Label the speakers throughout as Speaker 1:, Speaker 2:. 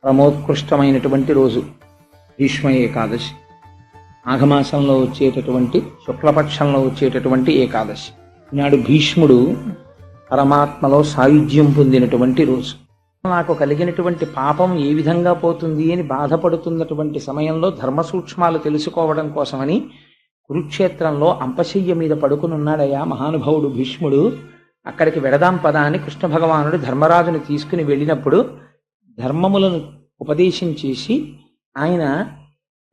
Speaker 1: పరమోత్కృష్టమైనటువంటి రోజు భీష్మ ఏకాదశి. మాఘమాసంలో వచ్చేటటువంటి శుక్లపక్షంలో వచ్చేటటువంటి ఏకాదశి. ఈనాడు భీష్ముడు పరమాత్మలో సాయుధ్యం పొందినటువంటి రోజు. నాకు కలిగినటువంటి పాపం ఏ విధంగా పోతుంది అని బాధపడుతున్నటువంటి సమయంలో ధర్మ సూక్ష్మాలు తెలుసుకోవడం కోసమని కురుక్షేత్రంలో అంపశయ్య మీద పడుకునున్నాడయ్యా మహానుభావుడు భీష్ముడు. అక్కడికి వెడదాం పద అని కృష్ణ భగవానుడు ధర్మరాజుని తీసుకుని వెళ్ళినప్పుడు ధర్మములను ఉపదేశం చేసి ఆయన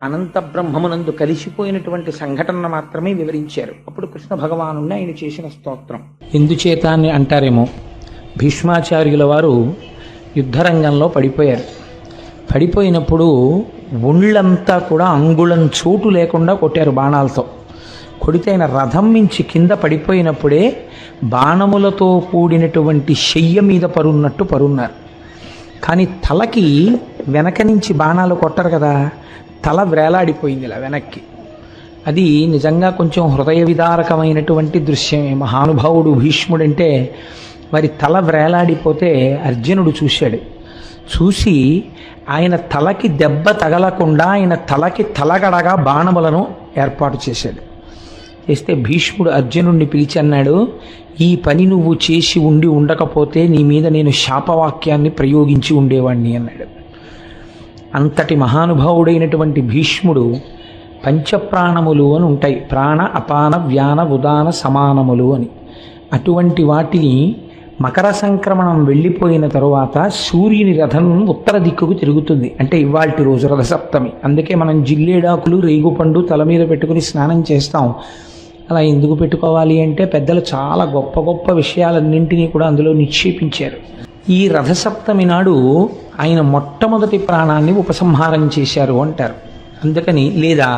Speaker 1: అనంత బ్రహ్మమునందు కలిసిపోయినటువంటి సంఘటన మాత్రమే వివరించారు. అప్పుడు కృష్ణ భగవాను ఆయన చేసిన స్తోత్రం ఎందుచేత అని అంటారేమో. భీష్మాచార్యుల వారు యుద్ధరంగంలో పడిపోయారు. పడిపోయినప్పుడు ఒళ్ళంతా కూడా అంగుళం చోటు లేకుండా కొట్టారు బాణాలతో. కొడితే ఆయన రథం మించి కింద పడిపోయినప్పుడే బాణములతో కూడినటువంటి శయ్య మీద పరున్నట్టు పరున్నారు. కానీ తలకి వెనక నుంచి బాణాలు కొట్టరు కదా, తల వేలాడిపోయింది ఇలా వెనక్కి. అది నిజంగా కొంచెం హృదయ విదారకమైనటువంటి దృశ్యమే. మహానుభావుడు భీష్ముడంటే వారి తల వేలాడిపోతే అర్జునుడు చూశాడు. చూసి ఆయన తలకి దెబ్బ తగలకుండా ఆయన తలకి తలగడగా బాణములను ఏర్పాటు చేశాడు. చేస్తే భీష్ముడు అర్జునుడిని పిలిచి అన్నాడు, ఈ పని నువ్వు చేసి ఉండకపోతే నీ మీద నేను శాపవాక్యాన్ని ప్రయోగించి ఉండేవాణ్ణి అన్నాడు. అంతటి మహానుభావుడైనటువంటి భీష్ముడు పంచప్రాణములు అని ఉంటాయి, ప్రాణ అపాన వ్యాన ఉదాన సమానములు అని. అటువంటి వాటిని మకర సంక్రమణం వెళ్ళిపోయిన తరువాత సూర్యుని రథం ఉత్తర దిక్కుకు తిరుగుతుంది. అంటే ఇవాల్టి రోజు రథసప్తమి. అందుకే మనం జిల్లేడాకులు రేగుపండు తల మీద పెట్టుకుని స్నానం చేస్తాం. అలా ఎందుకు పెట్టుకోవాలి అంటే పెద్దలు చాలా గొప్ప గొప్ప విషయాలన్నింటినీ కూడా అందులో నిక్షేపించారు. ఈ రథసప్తమి నాడు ఆయన మొట్టమొదటి ప్రాణాన్ని ఉపసంహారం చేశారు అంటారు. అందుకని లేదా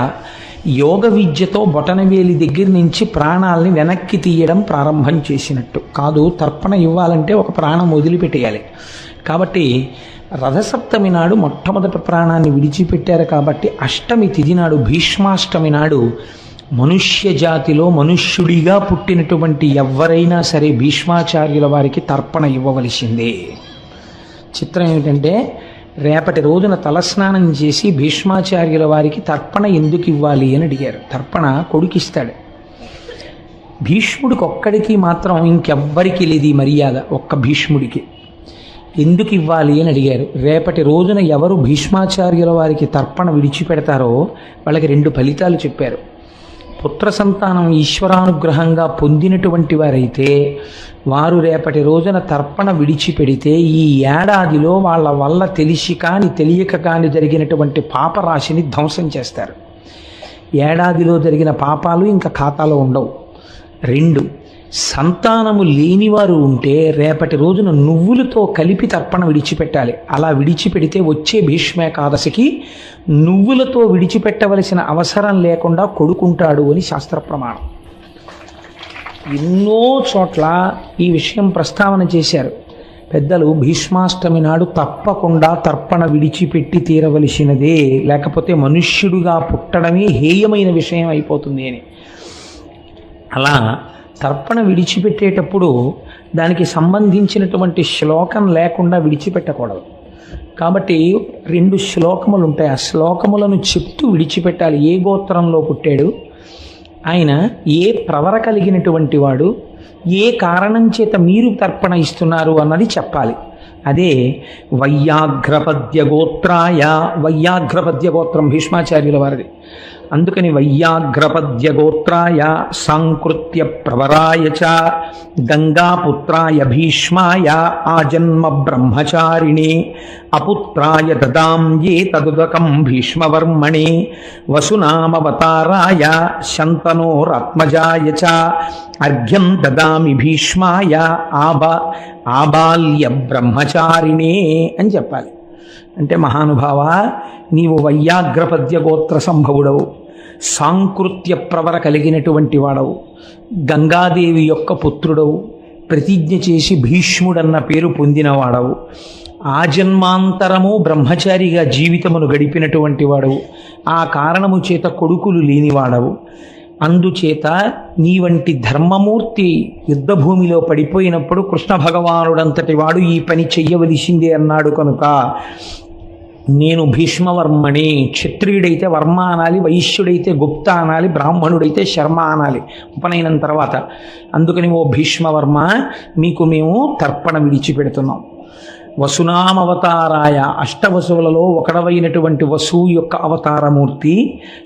Speaker 1: యోగ విద్యతో బొటనవేలి దగ్గర నుంచి ప్రాణాలని వెనక్కి తీయడం ప్రారంభం చేసినట్టు కాదు. తర్పణ ఇవ్వాలంటే ఒక ప్రాణం వదిలిపెట్టేయాలి. కాబట్టి రథసప్తమి నాడు మొట్టమొదటి ప్రాణాన్ని విడిచిపెట్టారు. కాబట్టి అష్టమి తిథి నాడు, భీష్మాష్టమి నాడు మనుష్య జాతిలో మనుష్యుడిగా పుట్టినటువంటి ఎవరైనా సరే భీష్మాచార్యుల వారికి తర్పణ ఇవ్వవలసిందే. చిత్రం ఏమిటంటే రేపటి రోజున తలస్నానం చేసి భీష్మాచార్యుల వారికి తర్పణ ఎందుకు ఇవ్వాలి అని అడిగారు. తర్పణ కొడుకిస్తాడు. భీష్ముడికి ఒక్కడికి మాత్రం ఇంకెవ్వరికి లేదు ఈ మర్యాద, ఒక్క భీష్ముడికి. ఎందుకు ఇవ్వాలి అని అడిగారు. రేపటి రోజున ఎవరు భీష్మాచార్యుల వారికి తర్పణ విడిచిపెడతారో వాళ్ళకి 2 ఫలితాలు చెప్పారు. పుత్ర సంతానం ఈశ్వరానుగ్రహంగా పొందినటువంటి వారైతే వారు రేపటి రోజున తర్పణ విడిచిపెడితే ఈ ఏడాదిలో వాళ్ళ వల్ల తెలిసి కానీ తెలియక కానీ జరిగినటువంటి పాపరాశిని ధ్వంసం చేస్తారు. ఏడాదిలో జరిగిన పాపాలు ఇంకా ఖాతాలో ఉండవు. 2, సంతానము లేనివారు ఉంటే రేపటి రోజున నువ్వులతో కలిపి తర్పణ విడిచిపెట్టాలి. అలా విడిచిపెడితే వచ్చే భీష్మేకాదశికి నువ్వులతో విడిచిపెట్టవలసిన అవసరం లేకుండా కొడుకుంటాడు అని శాస్త్ర ప్రమాణం. ఎన్నో చోట్ల ఈ విషయం ప్రస్తావన చేశారు పెద్దలు. భీష్మాష్టమి నాడు తప్పకుండా తర్పణ విడిచిపెట్టి తీరవలసినదే, లేకపోతే మనుష్యుడుగా పుట్టడమే హేయమైన విషయం అయిపోతుంది అని. అలా తర్పణ విడిచిపెట్టేటప్పుడు దానికి సంబంధించినటువంటి శ్లోకం లేకుండా విడిచిపెట్టకూడదు. కాబట్టి 2 శ్లోకములు ఉంటాయి. ఆ శ్లోకములను చెప్తూ విడిచిపెట్టాలి. ఏ గోత్రంలో పుట్టాడు ఆయన, ఏ ప్రవర కలిగినటువంటి వాడు, ఏ కారణం చేత మీరు తర్పణ ఇస్తున్నారు అన్నది చెప్పాలి. అదే వయ్యాఘ్రపద్య గోత్రాయ. వయ్యాఘ్రపద్య గోత్రం భీష్మాచార్యుల వారిది. అందుకని వయ్యాఘ్రపద్య గోత్రాయ సాంకృత్య ప్రవరాయ చ గంగాపుత్రాయ భీష్మాయ ఆజన్మ బ్రహ్మచారిణే అపుత్రాయ దదాం ఏ తదుదకం భీష్మవర్మణే వసునామవతారాయ శంతనోరాత్మజాయ చ అర్ఘ్యం దదామి భీష్మాయ ఆబాల్య బ్రహ్మచారిణే అని చెప్పాలి. అంటే మహానుభావ, నీవు వయ్యాఘ్రపద్య గోత్ర సంభవుడవు, సాంకృత్య ప్రవర కలిగినటువంటి వాడవు, గంగాదేవి యొక్క పుత్రుడవు, ప్రతిజ్ఞ చేసి భీష్ముడన్న పేరు పొందినవాడవు, ఆజన్మాంతరము బ్రహ్మచారిగా జీవితమును గడిపినటువంటి వాడవు, ఆ కారణము చేత కొడుకులు లేనివాడవు. అందుచేత నీ వంటి ధర్మమూర్తి యుద్ధభూమిలో పడిపోయినప్పుడు కృష్ణ భగవానుడంతటి వాడు ఈ పని చెయ్యవలసిందే అన్నాడు కనుక నేను భీష్మవర్మని. క్షత్రియుడైతే వర్మ అనాలి, వైశ్యుడైతే గుప్త అనాలి, బ్రాహ్మణుడైతే శర్మ అనాలి ఉపనయనం తర్వాత. అందుకని ఓ భీష్మవర్మ, మీకు మేము తర్పణ విడిచిపెడుతున్నాం. వసునామవతారాయ, అష్టవసువులలో ఒకడవైనటువంటి వసువు యొక్క అవతారమూర్తి.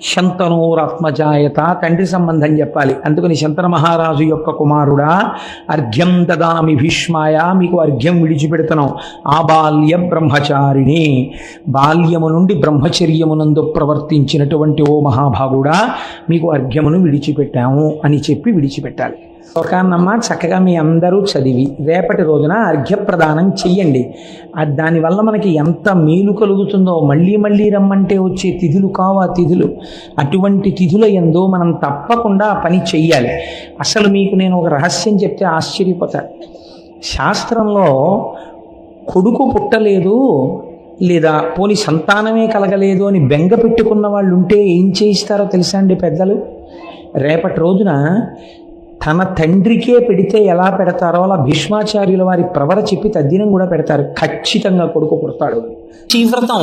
Speaker 1: శంతనోరాత్మజాయత, తండ్రి సంబంధం చెప్పాలి. అందుకని శంతన మహారాజు యొక్క కుమారుడా, అర్ఘ్యం దదామి భీష్మాయ, మీకు అర్ఘ్యం విడిచిపెడుతున్నాం. ఆబాల్య బ్రహ్మచారిణి, బాల్యము నుండి బ్రహ్మచర్యమునందు ప్రవర్తించినటువంటి ఓ మహాభాగుడా, మీకు అర్ఘ్యమును విడిచిపెట్టాము అని చెప్పి విడిచిపెట్టాలి. ఒకనమ్మ చక్కగా మీ అందరూ చదివి రేపటి రోజున అర్ఘ్యప్రదానం చెయ్యండి. దానివల్ల మనకి ఎంత మేలు కలుగుతుందో. మళ్ళీ మళ్ళీ రమ్మంటే వచ్చే తిథులు కావు ఆ తిథులు. అటువంటి తిథుల యందు మనం తప్పకుండా ఆ పని చెయ్యాలి. అసలు మీకు నేను ఒక రహస్యం చెప్తే ఆశ్చర్యపోతారు. శాస్త్రంలో కొడుకు పుట్టలేదు లేదా పోని సంతానమే కలగలేదు అని బెంగ పెట్టుకున్న వాళ్ళు ఉంటే ఏం చేయిస్తారో తెలుసా అండి పెద్దలు? రేపటి రోజున తన తండ్రికే పెడితే ఎలా పెడతారో అలా భీష్మాచార్యుల వారి ప్రవర చెప్పి తద్దినం కూడా పెడతారు. ఖచ్చితంగా కొడుకు పుడతాడు. ఈ వ్రతం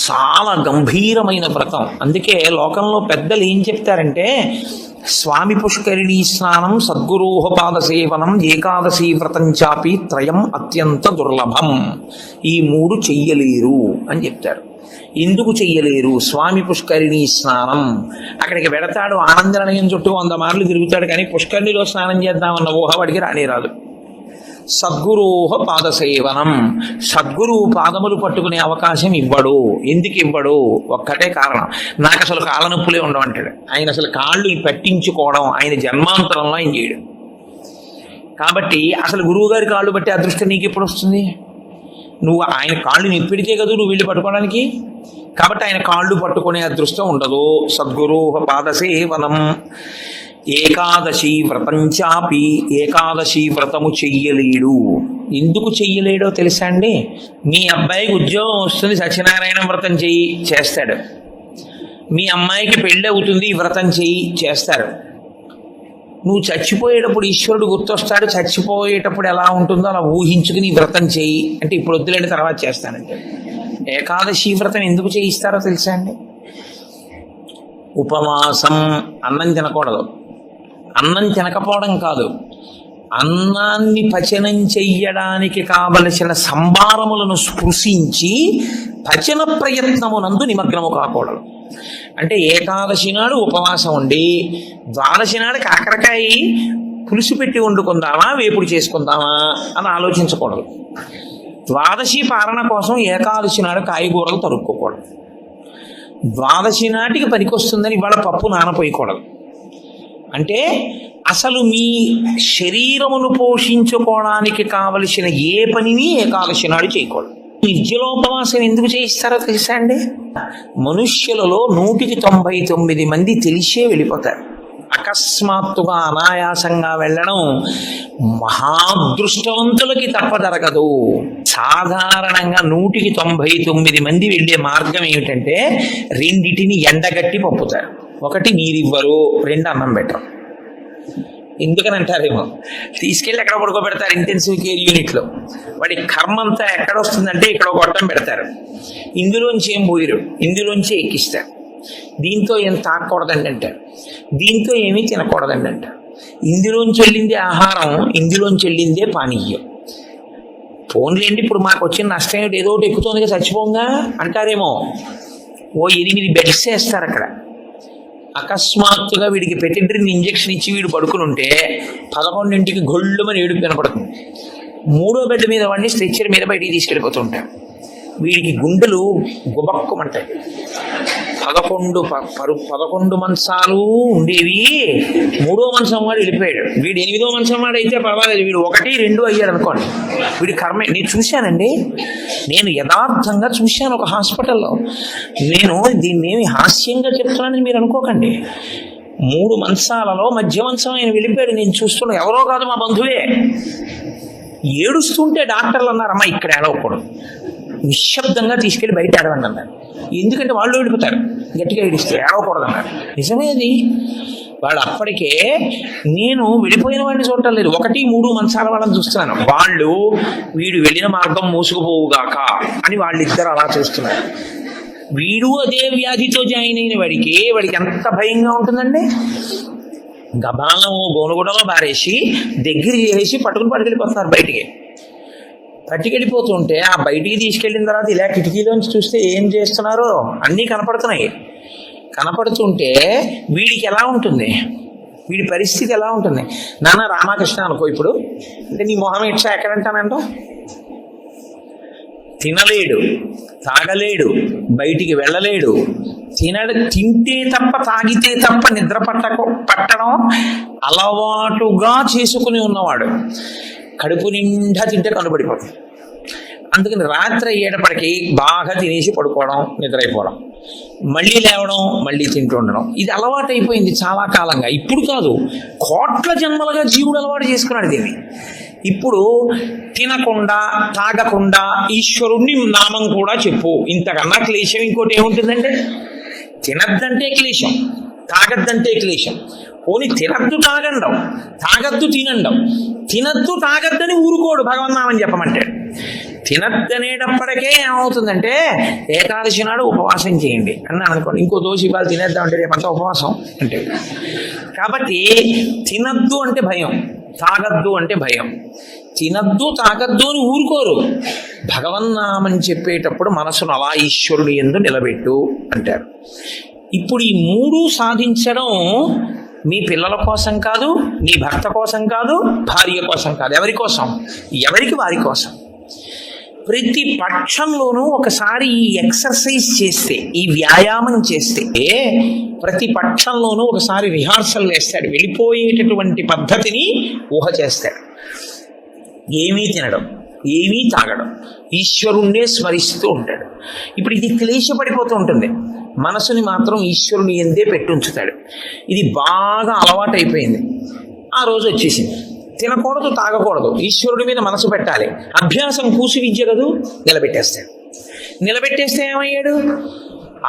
Speaker 1: చాలా గంభీరమైన వ్రతం. అందుకే లోకంలో పెద్దలు ఏం చెప్తారంటే, స్వామి పుష్కరిణీ స్నానం, సద్గురోహపాద సేవనం, ఏకాదశి వ్రతం చాపి త్రయం అత్యంత దుర్లభం. ఈ మూడు చెయ్యలేరు అని చెప్తారు. ఎందుకు చెయ్యలేరు? స్వామి పుష్కరిణీ స్నానం, అక్కడికి వెడతాడు, ఆనందనయం చుట్టూ 100 మార్లు తిరుగుతాడు, కానీ పుష్కరిణిలో స్నానం చేద్దామన్న ఊహ వాడికి రానేరాదు. సద్గురోహ పాదసేవనం, సద్గురువు పాదములు పట్టుకునే అవకాశం ఇవ్వడు. ఎందుకు ఇవ్వడు? ఒక్కటే కారణం, నాకు అసలు కాళ్ళ నొప్పులే ఉండవంటాడు. ఆయన అసలు కాళ్ళు పట్టించుకోవడం ఆయన జన్మాంతరంలో ఆయన చేయడు. కాబట్టి అసలు గురువు గారి కాళ్ళు బట్టి అదృష్టం నీకు ఎప్పుడు వస్తుంది? నువ్వు ఆయన కాళ్ళు నిప్పిడితే కదా నువ్వు వీళ్ళు పట్టుకోవడానికి. కాబట్టి ఆయన కాళ్ళు పట్టుకునే అదృష్టం ఉండదు. సద్గురు పాదసేవనం. ఏకాదశి వ్రతం చాపి, ఏకాదశి వ్రతము చెయ్యలేడు. ఎందుకు చెయ్యలేడో తెలుసా అండి? మీ అబ్బాయికి ఉద్యోగం వస్తుంది, సత్యనారాయణ వ్రతం చెయ్యి, చేస్తాడు. మీ అమ్మాయికి పెళ్ళి అవుతుంది, వ్రతం చెయ్యి, చేస్తారు. నువ్వు చచ్చిపోయేటప్పుడు ఈశ్వరుడు గుర్తొస్తాడు. చచ్చిపోయేటప్పుడు ఎలా ఉంటుందో అలా ఊహించుకుని వ్రతం చేయి అంటే, ఇప్పుడు వద్దులేని తర్వాత చేస్తానంటే. ఏకాదశి వ్రతం ఎందుకు చేయిస్తారో తెలుసా అండి? ఉపవాసం, అన్నం తినకూడదు. అన్నం తినకపోవడం కాదు, అన్నాన్ని పచనం చెయ్యడానికి కావలసిన సంభారములను స్పృశించి పచన ప్రయత్నమునందు నిమగ్నము కాకూడదు. అంటే ఏకాదశి నాడు ఉపవాసం ఉండి ద్వాదశి నాడు కాకరకాయ పులుసు పెట్టి వండుకుందామా, వేపుడు చేసుకుందామా అని ఆలోచించకూడదు. ద్వాదశి పారణ కోసం ఏకాదశి నాడు కాయగూరలు తరుక్కోకూడదు. ద్వాదశి నాటికి పనికొస్తుందని ఇవాళ పప్పు నానపోయకూడదు. అంటే అసలు మీ శరీరమును పోషించుకోవడానికి కావలసిన ఏ పనిని ఏకాదశి నాడు చేయకూడదు. నిర్జలోపవాసం ఎందుకు చేయిస్తారో తెలుసా అండి? మనుష్యులలో 199 మంది తెలిసే వెళ్ళిపోతారు. అకస్మాత్తుగా అనాయాసంగా వెళ్ళడం మహాదృష్టవంతులకి తప్ప జరగదు. సాధారణంగా 199 మంది వెళ్ళే మార్గం ఏమిటంటే, రెండిటిని ఎండగట్టి పంపుతారు. ఒకటి నీరివ్వరు, 2 అన్నం పెట్టరు. ఎందుకని అంటారేమో, తీసుకెళ్ళి ఎక్కడ పడుకోబెడతారు ఇంటెన్సివ్ కేర్ యూనిట్లో. వాడి కర్మ అంతా ఎక్కడ వస్తుందంటే ఇక్కడ ఒక గొట్టం పెడతారు, ఇందులోంచి ఏం పోయిరు, ఇందులోంచి ఎక్కిస్తారు. దీంతో ఏం తాకూడదండి అంటారు, దీంతో ఏమీ తినకూడదండి అంటారు. ఇందులోంచి వెళ్ళిందే ఆహారం, ఇందులోంచి వెళ్ళిందే పానీయం. ఫోన్లేండి, ఇప్పుడు మాకు వచ్చిన నష్టం ఏమిటి, ఏదో ఒకటి ఎక్కుతుందిగా చచ్చిపోంగా అంటారేమో. ఓ 8 బెడ్స్ వేస్తారు అక్కడ. అకస్మాత్తుగా వీడికి పెటిడ్రిన్ ఇంజెక్షన్ ఇచ్చి వీడు పడుకుని ఉంటే 11ంటికి గొళ్ళుమని ఏడుపు వినపడుతుంది. 3వ బెడ్ మీద వాడిని స్ట్రెచ్చర్ మీద బయటికి తీసుకెళ్ళిపోతుంటాడు. వీడికి గుండెలు గుబక్కుమంటాయి. 11 మంచాలు ఉండేవి, 3వ మంచం వాడు వెళ్ళిపోయాడు. వీడు 8వ మంచం వాడు అయితే పర్వాలేదు, వీడు 1, 2 అయ్యాడు అనుకోండి. వీడి కర్మే. నేను చూశానండి, నేను యథార్థంగా చూశాను ఒక హాస్పిటల్లో. నేను దీన్ని ఏమి హాస్యంగా చెప్తున్నానని మీరు అనుకోకండి. 3 మంచాలలో మధ్య మంచం ఆయన వెళ్ళిపోయాడు. నేను చూస్తున్నా, ఎవరో కాదు మా బంధువే. ఏడుస్తుంటే డాక్టర్లు అన్నారు, అమ్మ ఇక్కడ ఏడవకూడదు, నిశ్శబ్దంగా తీసుకెళ్ళి బయట ఏడవండి అన్నారు. ఎందుకంటే వాళ్ళు ఏడిపోతారు, గట్టిగా ఏడిస్తే ఏడవకూడదు అన్నారు. నిజమే అది.
Speaker 2: వాడు అప్పటికే నేను వెళ్ళిపోయిన వాడిని చూడటం లేదు, 1, 3 మంచాల వాళ్ళని చూస్తున్నాను. వాళ్ళు వీడు వెళ్ళిన మార్గం మూసుకుపోవుగాక అని వాళ్ళిద్దరు అలా చూస్తున్నారు. వీడు అదే వ్యాధితో జాయిన్ అయిన వాడికి ఎంత భయంగా ఉంటుందండి. గబాలను గోనుగుడలో బారేసి దగ్గర చేసి పట్టుకెళ్ళిపోతున్నారు బయటికి. పట్టుకెళ్ళిపోతుంటే ఆ బయటికి తీసుకెళ్ళిన తర్వాత ఇలా కిటికీలోంచి చూస్తే ఏం చేస్తున్నారో అన్నీ కనపడుతున్నాయి. కనపడుతుంటే వీడికి ఎలా ఉంటుంది, వీడి పరిస్థితి ఎలా ఉంటుంది? నాన్న రామకృష్ణ అనుకో ఇప్పుడు, అంటే నీ మొహం ఇచ్చా ఎక్కడంటానంటో, తినలేడు, తాగలేడు, బయటికి వెళ్ళలేడు, తింటే తప్ప తాగితే తప్ప నిద్ర పట్టడం అలవాటుగా చేసుకుని ఉన్నవాడు కడుపు నిండా తింటే కనుబడిపోతుంది. అందుకని రాత్రి అయ్యేటప్పటికి బాగా తినేసి పడుకోవడం, నిద్రైపోవడం, మళ్ళీ లేవడం, మళ్ళీ తింటూ ఉండడం, ఇది అలవాటు అయిపోయింది చాలా కాలంగా. ఇప్పుడు కాదు, కోట్ల జన్మలుగా జీవుడు అలవాటు చేసుకున్నాడు దీన్ని. ఇప్పుడు తినకుండా తాగకుండా ఈశ్వరుణ్ణి నామం కూడా చెప్పు, ఇంతకన్నా క్లేశం ఇంకోటి ఏముంటుందంటే? తినద్దంటే క్లేశం, తాగద్దంటే క్లేశం. పోనీ తినద్దు తాగండం, తాగద్దు తినండం. తినద్దు తాగద్దని ఊరుకోడు భగవన్నామని చెప్పమంటే. తినద్దనేటప్పటికే ఏమవుతుందంటే ఏకాదశి నాడు ఉపవాసం చేయండి అన్నాను అనుకోండి, ఇంకో దోశ ఇవాళ తినేద్దామంటే రేపంతా ఉపవాసం అంటే. కాబట్టి తినద్దు అంటే భయం, తాగద్దు అంటే భయం. తినద్దు తాగద్దు అని ఊరుకోరు. భగవన్నామని చెప్పేటప్పుడు మనసును అలా ఈశ్వరుడు యందు నిలబెట్టు అంటారు. ఇప్పుడు ఈ 3 సాధించడం మీ పిల్లల కోసం కాదు, నీ భర్త కోసం కాదు, భార్య కోసం కాదు. ఎవరి కోసం? ఎవరికి వారి కోసం. ప్రతి పక్షంలోనూ ఒకసారి ఈ ఎక్సర్సైజ్ చేస్తే, ఈ వ్యాయామం చేస్తే, ప్రతి పక్షంలోనూ ఒకసారి రిహార్సల్ వేస్తాడు. వెళ్ళిపోయేటటువంటి పద్ధతిని ఊహ చేస్తాడు. ఏమీ తినడం, ఏమీ తాగడం, ఈశ్వరుణ్ణే స్మరిస్తూ ఉంటాడు. ఇప్పుడు ఇది క్లేశపడిపోతూ ఉంటుంది. మనసుని మాత్రం ఈశ్వరుని ఎందే పెట్టుంచుతాడు. ఇది బాగా అలవాటైపోయింది. ఆ రోజు వచ్చేసింది, తినకూడదు తాగకూడదు, ఈశ్వరుడి మీద మనసు పెట్టాలి. అభ్యాసం కూసి విద్య కదూ, నిలబెట్టేస్తాడు. నిలబెట్టేస్తే ఏమయ్యాడు?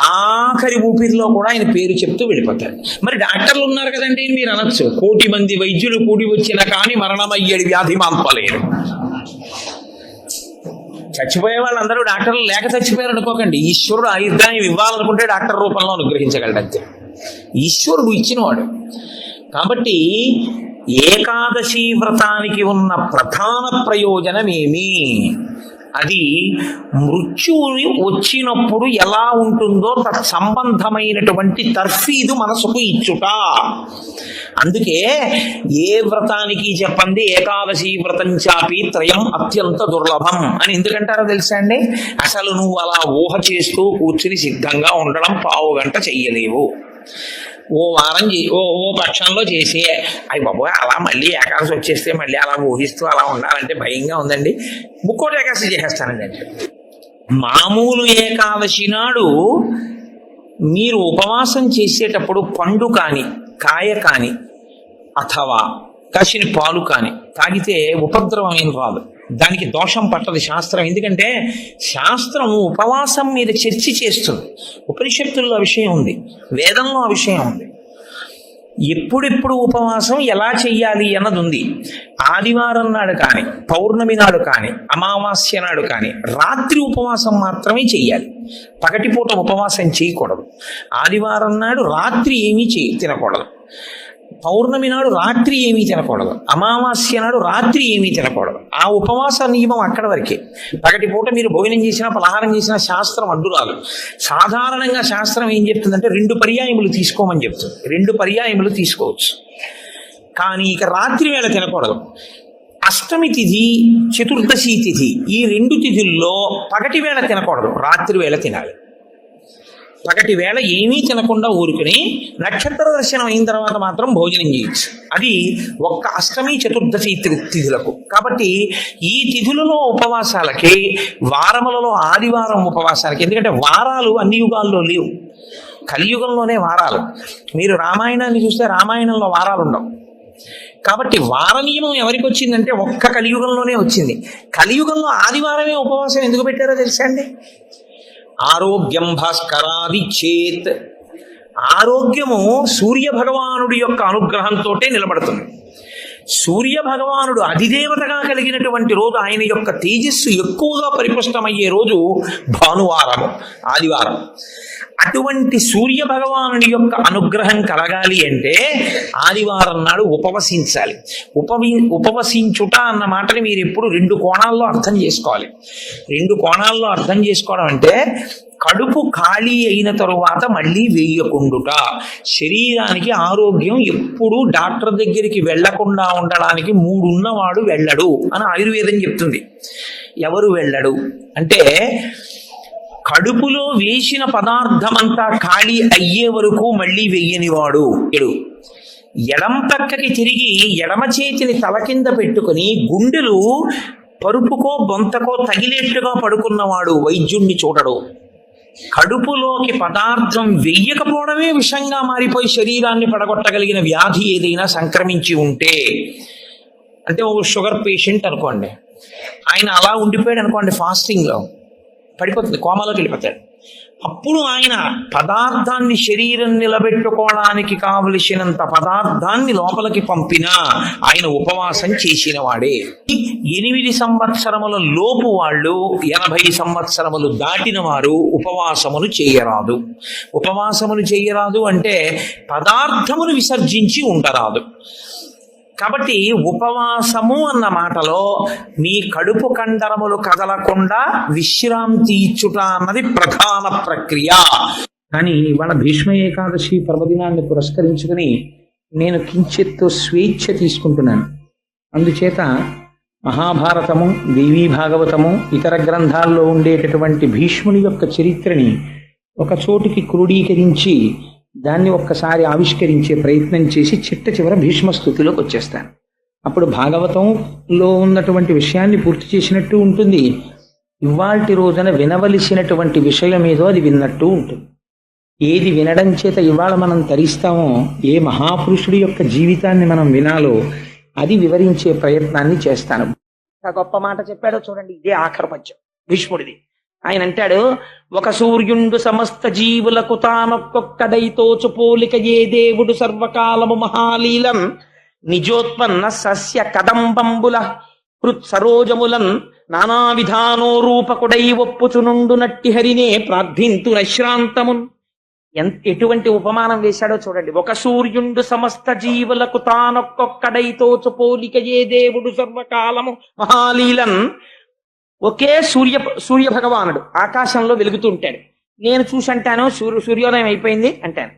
Speaker 2: ఆఖరి ఊపిరిలో కూడా ఆయన పేరు చెప్తూ వెళ్ళిపోతాడు. మరి డాక్టర్లు ఉన్నారు కదండి మీరు అనొచ్చు, 1,000,000 మంది వైద్యులు కూడి వచ్చినా కానీ మరణమయ్యేది వ్యాధి మాన్పలేరు. చచ్చిపోయే వాళ్ళందరూ డాక్టర్లు లేక చచ్చిపోయారు అనుకోకండి. ఈశ్వరుడు ఆయుర్దాయం ఇవ్వాలనుకుంటే డాక్టర్ రూపంలో అనుగ్రహించగలడు అంతే. ఈశ్వరుడు ఇచ్చినవాడు. కాబట్టి ఏకాదశి వ్రతానికి ఉన్న ప్రధాన ప్రయోజనమేమి? అది మృత్యువుని వచ్చినప్పుడు ఎలా ఉంటుందో తత్సంబంధమైనటువంటి తర్ఫీదు మనసుకు ఇచ్చుట. అందుకే ఏ వ్రతానికి చెప్పండి ఏకాదశి వ్రతం చాపి త్రయం అత్యంత దుర్లభం అని ఎందుకంటారో తెలుసా అండి? అసలు నువ్వు అలా ఊహ చేస్తూ కూర్చుని సిద్ధంగా ఉండడం 1/2 గంట చెయ్యలేవు. ఓ వారం ఓ పక్షంలో చేసి అయ్యి బాబోయ్ అలా మళ్ళీ ఏకాదశి వచ్చేస్తే మళ్ళీ అలా ఊహిస్తూ అలా ఉండాలంటే భయంగా ఉందండి, ముక్కోటి ఏకాదశి చేసేస్తానండి అంటే. మామూలు ఏకాదశి నాడు మీరు ఉపవాసం చేసేటప్పుడు పండు కానీ కాయ కానీ అథవా కాసిన పాలు కానీ తాగితే ఉపద్రవం ఏం రాదు, దానికి దోషం పట్టదు శాస్త్రం. ఎందుకంటే శాస్త్రం ఉపవాసం మీద చర్చ చేస్తుంది. ఉపనిషత్తుల్లో విషయం ఉంది, వేదంలో ఆ విషయం ఉంది. ఎప్పుడెప్పుడు ఉపవాసం ఎలా చెయ్యాలి అన్నది ఉంది. ఆదివారం నాడు కానీ, పౌర్ణమి నాడు కానీ, అమావాస్య నాడు కానీ రాత్రి ఉపవాసం మాత్రమే చెయ్యాలి. పగటిపూట ఉపవాసం చేయకూడదు. ఆదివారం నాడు రాత్రి ఏమీ తినకూడదు. పౌర్ణమి నాడు రాత్రి ఏమీ తినకూడదు. అమావాస్య నాడు రాత్రి ఏమీ తినకూడదు. ఆ ఉపవాస నియమం అక్కడ వరకే. పగటి పూట మీరు భోజనం చేసినా పలహారం చేసినా శాస్త్రం అడ్డు రాదు. సాధారణంగా శాస్త్రం ఏం చెప్తుందంటే 2 పర్యాయములు తీసుకోమని చెప్తుంది. 2 పర్యాయములు తీసుకోవచ్చు, కానీ ఇక రాత్రి వేళ తినకూడదు. అష్టమి తిథి, చతుర్దశి తిథి, ఈ 2 తిథుల్లో పగటి వేళ తినకూడదు, రాత్రి వేళ తినాలి. పగటి వేళ ఏమీ తినకుండా ఊరుకుని నక్షత్ర దర్శనం అయిన తర్వాత మాత్రం భోజనం చేయొచ్చు. అది ఒక్క అష్టమి చతుర్దశి తిథులకు. కాబట్టి ఈ తిథులలో ఉపవాసాలకి, వారములలో ఆదివారం ఉపవాసాలకి, ఎందుకంటే వారాలు అన్ని యుగాల్లో లేవు, కలియుగంలోనే వారాలు. మీరు రామాయణాన్ని చూస్తే రామాయణంలో వారాలు ఉండవు. కాబట్టి వార నియమం ఎవరికి వచ్చిందంటే ఒక్క కలియుగంలోనే వచ్చింది. కలియుగంలో ఆదివారమే ఉపవాసం ఎందుకు పెట్టారో తెలుసా అండి? ఆరోగ్యం భాస్కరాది చేత్, ఆరోగ్యము సూర్య భగవానుడి యొక్క అనుగ్రహంతో నిలబడుతుంది. సూర్య భగవానుడు అధిదేవతగా కలిగినటువంటి రోజు, ఆయన యొక్క తేజస్సు ఎక్కువగా పరిపుష్టమయ్యే రోజు భానువారము, ఆదివారం. అటువంటి సూర్య భగవానుడి యొక్క అనుగ్రహం కలగాలి అంటే ఆదివారం నాడు ఉపవసించాలి. ఉపవసించుట అన్న మాటని మీరు ఎప్పుడు రెండు కోణాల్లో అర్థం చేసుకోవాలి. రెండు కోణాల్లో అర్థం చేసుకోవడం అంటే, కడుపు ఖాళీ అయిన తరువాత మళ్ళీ వేయకుండుట. శరీరానికి ఆరోగ్యం ఎప్పుడు డాక్టర్ దగ్గరికి వెళ్లకుండా ఉండడానికి 3 ఉన్నవాడు వెళ్ళడు అని ఆయుర్వేదం చెప్తుంది. ఎవరు వెళ్ళడు అంటే, కడుపులో వేసిన పదార్థమంతా ఖాళీ అయ్యే వరకు మళ్ళీ వెయ్యనివాడు. ఎడం పక్కకి తిరిగి ఎడమ చేతిని తల కింద పెట్టుకుని గుండెలు పరుపుకో బొంతకో తగిలేట్టుగా పడుకున్నవాడు వైద్యుణ్ణి చూడడు. కడుపులోకి పదార్థం వెయ్యకపోవడమే విషంగా మారిపోయి శరీరాన్ని పడగొట్టగలిగిన వ్యాధి ఏదైనా సంక్రమించి ఉంటే, అంటే ఓ షుగర్ పేషెంట్ అనుకోండి, ఆయన అలా ఉండిపోయాడు అనుకోండి, ఫాస్టింగ్లో పడిపోతుంది, కోమాలోకి వెళ్ళిపోతాడు. అప్పుడు ఆయన పదార్థాన్ని శరీరం నిలబెట్టుకోవడానికి కావలసినంత పదార్థాన్ని లోపలికి పంపినా ఆయన ఉపవాసం చేసిన వాడే. 8 సంవత్సరముల లోపు వాళ్ళు, 80 సంవత్సరములు దాటిన వారు ఉపవాసములు చేయరాదు. ఉపవాసములు చేయరాదు అంటే పదార్థమును విసర్జించి ఉండరాదు. కాబట్టి ఉపవాసము అన్న మాటలో మీ కడుపు కండరములు కదలకుండా విశ్రాంతి ఇచ్చుట అన్నది ప్రధాన ప్రక్రియ. కానీ ఇవాళ భీష్మ ఏకాదశి పర్వదినాన్ని పురస్కరించుకుని నేను కించిత్తు స్వేచ్ఛ తీసుకుంటున్నాను. అందుచేత మహాభారతము, దేవీ భాగవతము, ఇతర గ్రంథాల్లో ఉండేటటువంటి భీష్ముని యొక్క చరిత్రని ఒక చోటికి క్రోడీకరించి దాన్ని ఒక్కసారి ఆవిష్కరించే ప్రయత్నం చేసి చిట్ట చివర భీష్మ స్తుతిలోకి వచ్చేస్తాను. అప్పుడు భాగవతంలో ఉన్నటువంటి విషయాన్ని పూర్తి చేసినట్టు ఉంటుంది, ఇవాల్టి రోజున వినవలసినటువంటి విషయం ఏదో అది విన్నట్టు ఉంటుంది. ఏది వినడం చేత ఇవాళ మనం తరిస్తామో, ఏ మహాపురుషుడి యొక్క జీవితాన్ని మనం వినాలో అది వివరించే ప్రయత్నాన్ని చేస్తాను. గొప్ప మాట చెప్పాడో చూడండి, ఇదే ఆఖరి పద్యం భీష్ముడిది. ఆయన అంటాడు, ఒక సూర్యుండు సమస్త జీవులకు తానొక్కొక్కడైతోచు పోలిక ఏ దేవుడు సర్వకాలము మహాలీలం నిజోత్పన్న సస్య కదంబంబుల హృత్ సరోజములన్ నానా విధానో రూపకుడై ఒప్పుచునుండు నట్టి హరినే ప్రార్థింతు నశ్రాంతమున్. ఎటువంటి ఉపమానం వేశాడో చూడండి. ఒక సూర్యుండు సమస్త జీవులకు తానొక్కొక్కడైతోచు పోలిక ఏ దేవుడు సర్వకాలము మహాలీలన్. ఒకే సూర్య భగవానుడు ఆకాశంలో వెలుగుతూ ఉంటాడు. నేను చూసంటాను సూర్యోదయం అయిపోయింది అంటాను.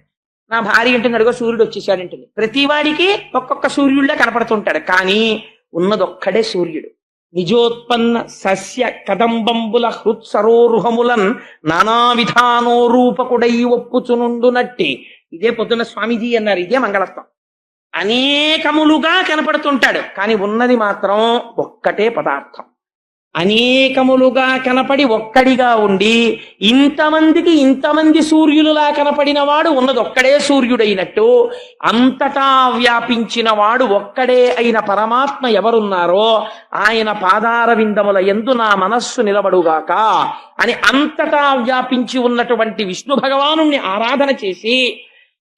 Speaker 2: నా భార్య అంటుంది, అడుగో సూర్యుడు వచ్చేసాడంటుంది. ప్రతివాడికి ఒక్కొక్క సూర్యుడిలా కనపడుతుంటాడు, కానీ ఉన్నదొక్కడే సూర్యుడు. నిజోత్పన్న సస్య కదంబంబుల హృత్సరోరుహములన్ నానా విధానో రూపకుడై ఒప్పుచునుండు నట్టి. ఇదే పొద్దున్న స్వామీజీ అన్నారు, ఇదే మంగళత్వం. అనేకములుగా కనపడుతుంటాడు, కానీ ఉన్నది మాత్రం ఒక్కటే పదార్థం. అనేకములుగా కనపడి ఒక్కడిగా ఉండి ఇంతమంది సూర్యులులా కనపడిన వాడు ఉన్నది ఒక్కడే సూర్యుడైనట్టు, అంతటా వ్యాపించిన వాడు ఒక్కడే అయిన పరమాత్మ ఎవరున్నారో ఆయన పాదార విందముల యందు నా మనస్సు నిలబడుగాక అని అంతటా వ్యాపించి ఉన్నటువంటి విష్ణు భగవాను ఆరాధన చేసి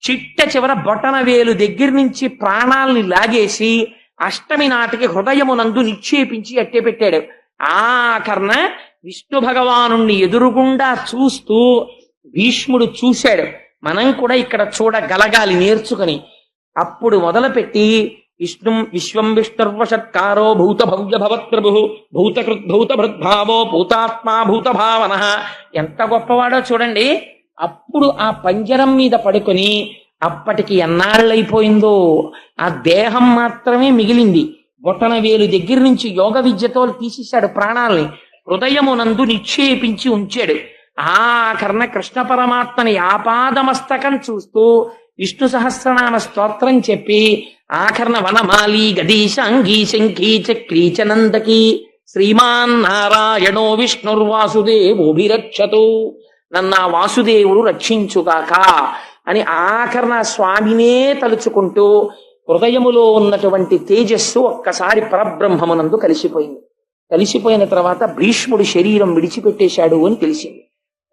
Speaker 2: చిట్ట చివర బొటన వేలు దగ్గర నుంచి ప్రాణాల్ని లాగేసి అష్టమి నాటికి హృదయమునందు నిక్షేపించి అట్టే పెట్టాడు. ఆఖరణ విష్ణు భగవాను ఎదురుగుండా చూస్తూ భీష్ముడు చూశాడు. మనం కూడా ఇక్కడ చూడగలగాలి నేర్చుకుని. అప్పుడు మొదలుపెట్టి విశ్వం విష్ణుర్వషత్కారో భూత భవ్య భవత్ప్రభు భూతకృద్భూత భృద్భావో భూతాత్మా భూత భావన. ఎంత గొప్పవాడో చూడండి. అప్పుడు ఆ పంజరం మీద పడుకొని, అప్పటికి ఎన్నాళ్ళైపోయిందో ఆ దేహం మాత్రమే మిగిలింది. బొటన వేలు దగ్గర నుంచి యోగ విద్యతో తీసేశాడు ప్రాణాలని, హృదయమునందు నిక్షేపించి ఉంచాడు. ఆఖరణ కృష్ణ పరమాత్మని ఆపాదమస్తకం చూస్తూ విష్ణు సహస్రనామ స్తోత్రం చెప్పి ఆఖరణ వనమాలి గదీశాంగీ శంఖీ చక్రీ చనందకి శ్రీమాన్ నారాయణో విష్ణుర్వాసుదేవోభిరక్షతు, నన్నా వాసుదేవుడు రక్షించుగాక అని ఆఖరణ స్వామినే తలుచుకుంటూ హృదయములో ఉన్నటువంటి తేజస్సు ఒక్కసారి పరబ్రహ్మమునందు కలిసిపోయింది. కలిసిపోయిన తర్వాత భీష్ముడు శరీరం విడిచిపెట్టేశాడు అని తెలిసింది.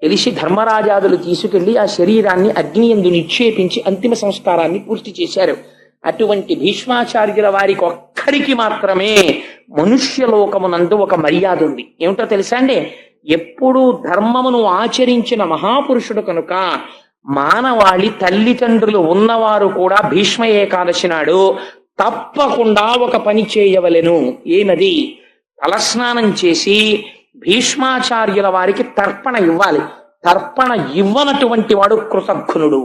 Speaker 1: తెలిసి ధర్మరాజాదులు తీసుకెళ్లి ఆ శరీరాన్ని అగ్ని యందు నిక్షేపించి అంతిమ సంస్కారాన్ని పూర్తి చేశారు. అటువంటి భీష్మాచార్యుల వారికి ఒక్కరికి మాత్రమే మనుష్యలోకమునందు ఒక మర్యాద ఉంది. ఏమిటో తెలుసా అండి? ఎప్పుడూ ధర్మమును ఆచరించిన మహాపురుషుడు కనుక మానవాళి తల్లిదండ్రులు ఉన్నవారు కూడా భీష్మ ఏకాదశి నాడు తప్పకుండా ఒక పని చేయవలెను. ఏమది? తలస్నానం చేసి భీష్మాచార్యుల వారికి తర్పణ ఇవ్వాలి. తర్పణ ఇవ్వనటువంటి వాడు కృతజ్ఞుడు.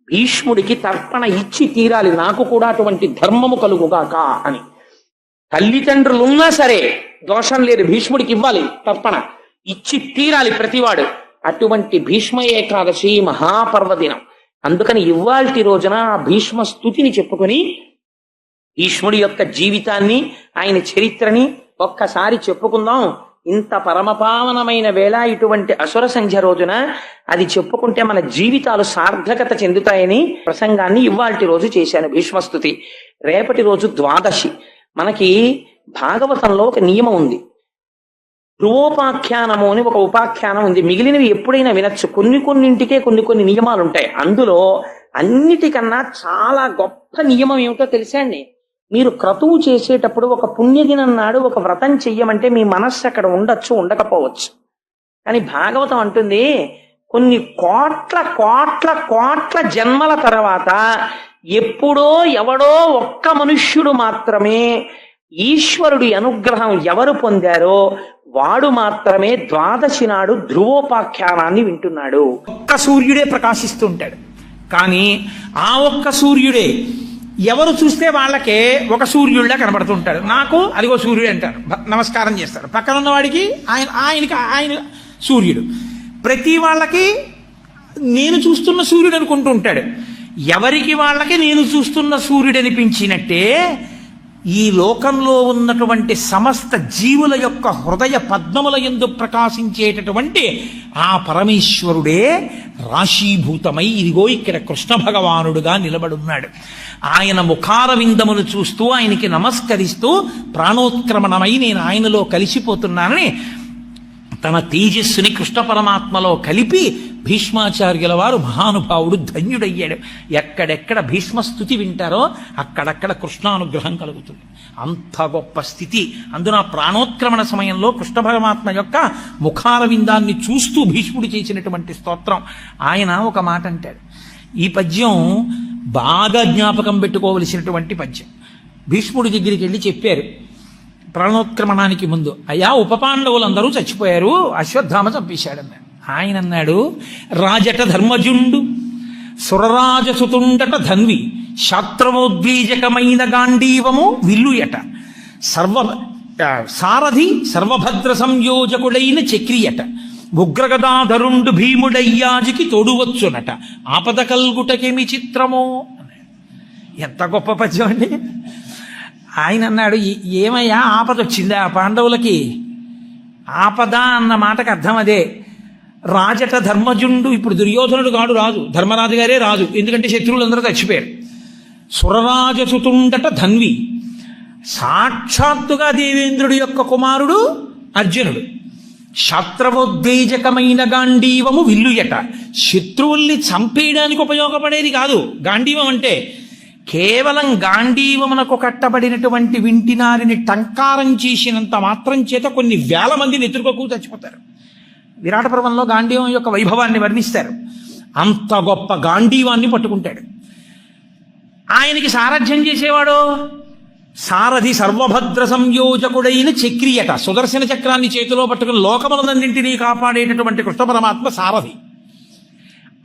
Speaker 1: భీష్ముడికి తర్పణ ఇచ్చి తీరాలి, నాకు కూడా అటువంటి ధర్మము కలుగుగాక అని. తల్లిదండ్రులున్నా సరే దోషం లేదు, భీష్ముడికి ఇవ్వాలి తర్పణ, ఇచ్చి తీరాలి ప్రతివాడు. అటువంటి భీష్మ ఏకాదశి మహాపర్వదినం. అందుకని ఇవాల్టి రోజున ఆ భీష్మ స్తుతిని చెప్పుకొని భీష్ముడి యొక్క జీవితాన్ని, ఆయన చరిత్రని ఒక్కసారి చెప్పుకుందాం. ఇంత పరమపావనమైన వేళ ఇటువంటి అసుర సంధ్య రోజున అది చెప్పుకుంటే మన జీవితాలు సార్థకత చెందుతాయని ప్రసంగాన్ని ఇవాల్టి రోజు చేశాను, భీష్మస్తుతి. రేపటి రోజు ద్వాదశి. మనకి భాగవతంలో ఒక నియమం ఉంది, ధ్రువోపాఖ్యానము అని ఒక ఉపాఖ్యానం ఉంది. మిగిలినవి ఎప్పుడైనా వినొచ్చు. కొన్నింటికే కొన్ని నియమాలు ఉంటాయి. అందులో అన్నిటికన్నా చాలా గొప్ప నియమం ఏమిటో తెలుసా అండి? మీరు క్రతువు చేసేటప్పుడు ఒక పుణ్యదినం నాడు ఒక వ్రతం చెయ్యమంటే మీ మనస్సు అక్కడ ఉండొచ్చు, ఉండకపోవచ్చు. కానీ భాగవతం అంటుంది కొన్ని కోట్ల కోట్ల కోట్ల జన్మల తర్వాత ఎప్పుడో ఎవడో ఒక్క మనుష్యుడు మాత్రమే ఈశ్వరుడి అనుగ్రహం ఎవరు పొందారో వాడు మాత్రమే ద్వాదశి నాడు ధ్రువోపాఖ్యానాన్ని వింటున్నాడు.
Speaker 2: ఒక్క సూర్యుడే ప్రకాశిస్తుంటాడు. కానీ ఆ ఒక్క సూర్యుడే ఎవరు చూస్తే వాళ్ళకే ఒక సూర్యుడిలా కనబడుతుంటాడు. నాకు అదిగో సూర్యుడు అంటారు, నమస్కారం చేస్తారు. పక్కన ఉన్న వాడికి ఆయన సూర్యుడు. ప్రతి వాళ్ళకి నేను చూస్తున్న సూర్యుడు అనుకుంటూ ఉంటాడు. ఎవరికి వాళ్ళకి నేను చూస్తున్న సూర్యుడు అనిపించినట్టే ఈ లోకంలో ఉన్నటువంటి సమస్త జీవుల యొక్క హృదయ పద్మముల యందు ప్రకాశించేటటువంటి ఆ పరమేశ్వరుడే రాశీభూతమై ఇదిగో ఇక్కడ కృష్ణ భగవానుడుగా నిలబడున్నాడు. ఆయన ముఖార విందమును చూస్తూ ఆయనకి నమస్కరిస్తూ ప్రాణోత్క్రమణమై నేను ఆయనలో కలిసిపోతున్నానని తన తేజస్సుని కృష్ణ పరమాత్మలో కలిపి భీష్మాచార్యుల వారు మహానుభావుడు ధన్యుడయ్యాడు. ఎక్కడెక్కడ భీష్మస్తుతి వింటారో అక్కడక్కడ కృష్ణానుగ్రహం కలుగుతుంది. అంత గొప్ప స్థితి. అందున ప్రాణోత్క్రమణ సమయంలో కృష్ణ పరమాత్మ యొక్క ముఖార విందాన్ని చూస్తూ భీష్ముడు చేసినటువంటి స్తోత్రం. ఆయన ఒక మాట అంటాడు, ఈ పద్యం బాగా జ్ఞాపకం పెట్టుకోవలసినటువంటి పద్యం. భీష్ముడి దగ్గరికి వెళ్ళి చెప్పారు ప్రాణోత్క్రమణానికి ముందు, అయ్యా ఉపపాండవులందరూ చచ్చిపోయారు, అశ్వత్థామ చంపేశాడన్నాడు. ఆయన అన్నాడు, రాజట ధర్మజుండు సురరాజసుతుండట ధన్వి శాస్త్రమోద్వీజకమైన గాంధీవము విల్లుయట సారథి సర్వభద్ర సంయోజకుడైన చక్రియట ఉగ్రగదాధరుండు భీముడయ్యాజికి తోడువచ్చునట ఆపద కల్గుటకేమి చిత్రమో. ఎంత గొప్ప పద్యం అండి. ఆయన అన్నాడు, ఏమయ్యా ఆపద వచ్చిందా పాండవులకి? ఆపద అన్న మాటకు అర్థం అదే. రాజట ధర్మజుండు, ఇప్పుడు దుర్యోధనుడు కాడు రాజు, ధర్మరాజు గారే రాజు, ఎందుకంటే శత్రువులందరూ చచ్చిపోయారు. సురరాజసుతుండట ధన్వి, సాక్షాత్తుగా దేవేంద్రుడి యొక్క కుమారుడు అర్జునుడు. శాస్త్రవోద్వేజకమైన గాంధీవము విల్లుయట, శత్రువుల్ని చంపేయడానికి ఉపయోగపడేది కాదు గాంధీవం అంటే. కేవలం గాంధీవమునకు కట్టబడినటువంటి వింటినారిని టంకారం చేసినంత మాత్రం చేత కొన్ని వేల మంది నెత్తురుకోకు చచ్చిపోతారు. విరాట పర్వంలో గాంధీవం యొక్క వైభవాన్ని వర్ణిస్తారు. అంత గొప్ప గాంధీవాన్ని పట్టుకుంటాడు. ఆయనకి సారథ్యం చేసేవాడు సారథి సర్వభద్ర సంయోజకుడైన చక్రియట, సుదర్శన చక్రాన్ని చేతిలో పట్టుకుని లోకములన్నింటినీ కాపాడేటటువంటి కృష్ణ పరమాత్మ సారథి.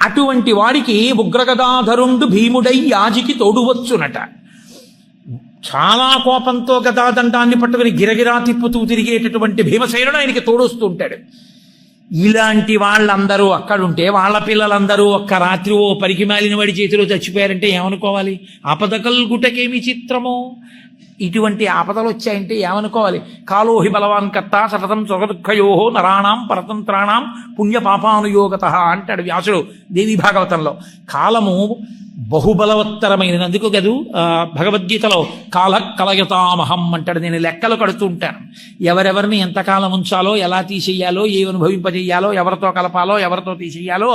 Speaker 2: అటువంటి వాడికి ఉగ్రగదాధరుండు భీముడై యాజికి తోడువచ్చునట. చాలా కోపంతో గదాదండాన్ని పట్టుకుని గిరగిరా తిప్పుతూ తిరిగేటటువంటి భీమసేనుడు ఆయనకి తోడొస్తూ ఉంటాడు. ఇలాంటి వాళ్ళందరూ అక్కడుంటే వాళ్ళ పిల్లలందరూ ఒక్క రాత్రి ఓ పరికిమాలిన వాడి చేతిలో చచ్చిపోయారంటే ఏమనుకోవాలి? ఆపద కల్గుటకేమి చిత్రమో. ఇటువంటి ఆపదలు వచ్చాయంటే ఏమనుకోవాలి? కాలోహి బలవాన్ కర్త సతతం సుఖదుఃఖయో నరాణం పరతంత్రాణం పుణ్య పాపానుయోగత అంటాడు వ్యాసుడు దేవి భాగవతంలో. కాలము బహుబలవత్తరమైనది. అందుకు కదూ భగవద్గీతలో కాల కలయతామహం అంటాడు. నేను లెక్కలు కడుతూ ఉంటాను, ఎవరెవరిని ఎంతకాలం ఉంచాలో, ఎలా తీసేయాలో, ఏ అనుభవింపజేయాలో, ఎవరితో కలపాలో, ఎవరితో తీసేయాలో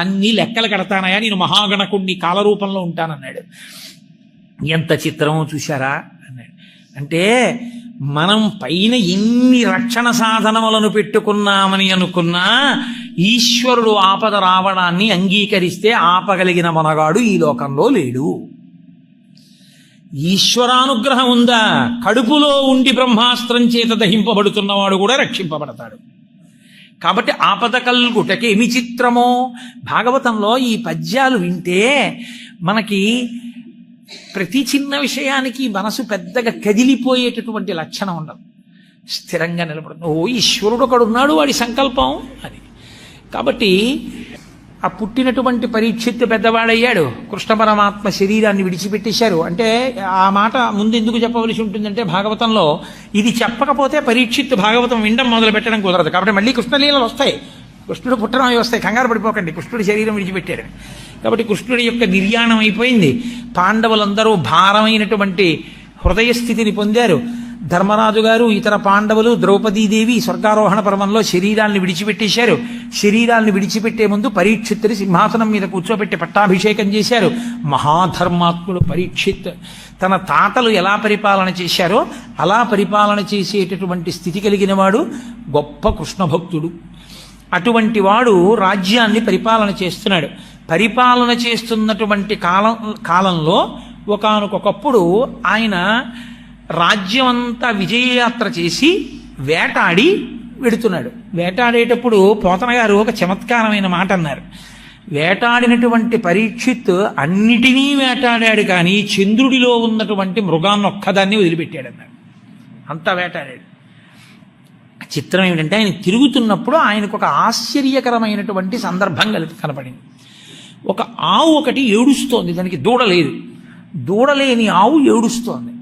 Speaker 2: అన్ని లెక్కలు కడతానయా, నేను మహాగణకుణ్ణి కాలరూపంలో ఉంటానన్నాడు. ఎంత చిత్రమో చూశారా అన్నాడు. అంటే మనం పైన ఎన్ని రక్షణ సాధనములను పెట్టుకున్నామని అనుకున్నా ఈశ్వరుడు ఆపద రావడాన్ని అంగీకరిస్తే ఆపగలిగిన మనగాడు ఈ లోకంలో లేడు. ఈశ్వరానుగ్రహం ఉందా, కడుపులో ఉండి బ్రహ్మాస్త్రం చేత దహింపబడుతున్నవాడు కూడా రక్షింపబడతాడు. కాబట్టి ఆపద కల్గుటకి ఏమి చిత్రమో. భాగవతంలో ఈ పద్యాలు వింటే మనకి ప్రతి చిన్న విషయానికి మనసు పెద్దగా కదిలిపోయేటటువంటి లక్షణం ఉండదు, స్థిరంగా నిలబడుతుంది. ఓ ఈశ్వరుడు ఒకడున్నాడు, వాడి సంకల్పం అని. కాబట్టి ఆ పుట్టినటువంటి పరీక్షిత్తు పెద్దవాడయ్యాడు, కృష్ణ పరమాత్మ శరీరాన్ని విడిచిపెట్టేశారు. అంటే ఆ మాట ముందు ఎందుకు చెప్పవలసి ఉంటుందంటే భాగవతంలో ఇది చెప్పకపోతే పరీక్షిత్తు భాగవతం వినడం మొదలు పెట్టడం కుదరదు. కాబట్టి మళ్ళీ కృష్ణలీలలు వస్తాయి, కృష్ణుడు పుట్టడం అవి వస్తాయి, కంగారు పడిపోకండి, కృష్ణుడి శరీరం విడిచిపెట్టాడు. కాబట్టి కృష్ణుడి యొక్క నిర్యాణం అయిపోయింది. పాండవులందరూ భారమైనటువంటి హృదయస్థితిని పొందారు. ధర్మరాజు గారు, ఇతర పాండవులు, ద్రౌపదీదేవి స్వర్గారోహణ పర్వంలో శరీరాన్ని విడిచిపెట్టేశారు. శరీరాన్ని విడిచిపెట్టే ముందు పరీక్షిత్తుని సింహాసనం మీద కూర్చోబెట్టి పట్టాభిషేకం చేశారు. మహాధర్మాత్ముడు పరీక్షిత్ తన తాతలు ఎలా పరిపాలన చేశారో అలా పరిపాలన చేసేటటువంటి స్థితి కలిగిన వాడు గొప్ప కృష్ణ భక్తుడు. అటువంటి వాడు రాజ్యాన్ని పరిపాలన చేస్తున్నాడు. పరిపాలన చేస్తున్నటువంటి కాలంలో ఒకానొకప్పుడు ఆయన రాజ్యమంతా విజయయాత్ర చేసి వేటాడి వెడుతున్నాడు. వేటాడేటప్పుడు పోతన గారు ఒక చమత్కారమైన మాట అన్నారు. వేటాడినటువంటి పరీక్షిత్ అన్నిటినీ వేటాడాడు, కానీ చంద్రుడిలో ఉన్నటువంటి మృగాన్ని ఒక్కదాన్ని వదిలిపెట్టాడన్నారు. అంతా వేటాడాడు. చిత్రం ఏమిటంటే ఆయన తిరుగుతున్నప్పుడు ఆయనకు ఒక ఆశ్చర్యకరమైనటువంటి సందర్భం కనపడింది. ఒక ఆవు ఒకటి ఏడుస్తోంది, దానికి దూడ లేదు. దూడలేని ఆవు ఏడుస్తోంది.